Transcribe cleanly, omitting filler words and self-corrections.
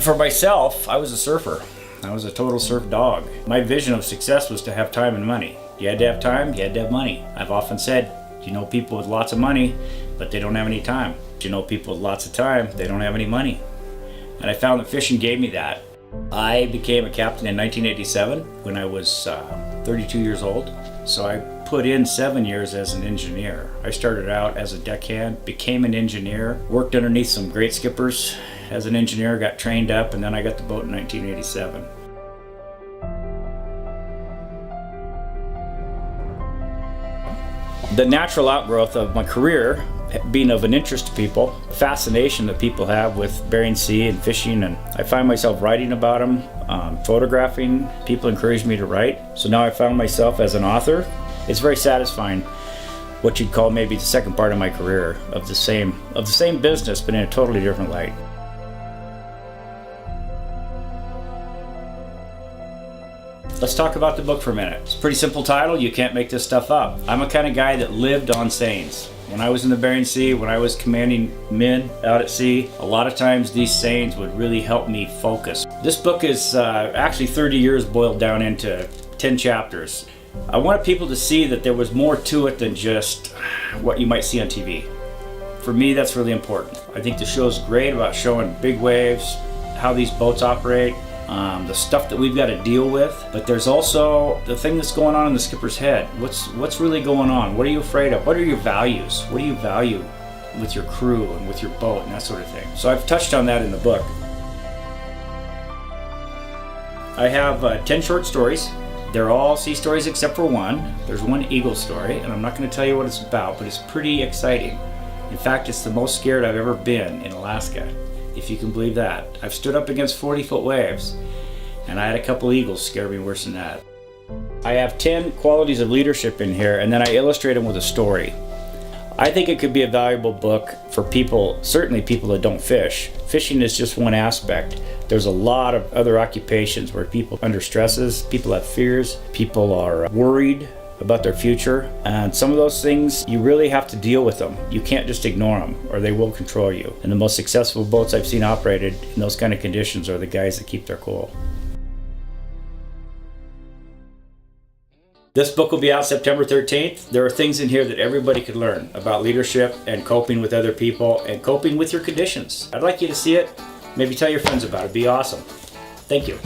For myself, I was a surfer. I was a total surf dog. My vision of success was to have time and money. You had to have time, you had to have money. I've often said, you know people with lots of money, but they don't have any time. You know people with lots of time, they don't have any money. And I found that fishing gave me that. I became a captain in 1987 when I was 32 years old. So I put in 7 years as an engineer. I started out as a deckhand, became an engineer, worked underneath some great skippers as an engineer, got trained up, and then I got the boat in 1987. The natural outgrowth of my career being of an interest to people, fascination that people have with Bering Sea and fishing, and I find myself writing about them, photographing. People encourage me to write, so now I found myself as an author. It's very satisfying, what you'd call maybe the second part of my career of the same business, but in a totally different light. Let's talk about the book for a minute. It's a pretty simple title. You can't make this stuff up. I'm a kind of guy that lived on sayings. When I was in the Bering Sea, when I was commanding men out at sea, a lot of times these sayings would really help me focus. This book is actually 30 years boiled down into 10 chapters. I wanted people to see that there was more to it than just what you might see on TV. For me, that's really important. I think the show's great about showing big waves, how these boats operate, the stuff that we've got to deal with, but there's also the thing that's going on in the skipper's head. What's really going on? What are you afraid of? What are your values? What do you value with your crew and with your boat and that sort of thing? So I've touched on that in the book. I have 10 short stories. They're all sea stories except for one. There's one eagle story, and I'm not going to tell you what it's about, but it's pretty exciting. In fact, it's the most scared I've ever been in Alaska, if you can believe that. I've stood up against 40-foot waves, and I had a couple eagles scare me worse than that. I have 10 qualities of leadership in here, and then I illustrate them with a story. I think it could be a valuable book for people, certainly people that don't fish. Fishing is just one aspect. There's a lot of other occupations where people are under stresses, people have fears, people are worried about their future, and some of those things you really have to deal with them. You can't just ignore them or they will control you. And the most successful boats I've seen operated in those kind of conditions are the guys that keep their cool. This book will be out September 13th. There are things in here that everybody could learn about leadership and coping with other people and coping with your conditions. I'd like you to see it. Maybe tell your friends about it. It'd be awesome. Thank you.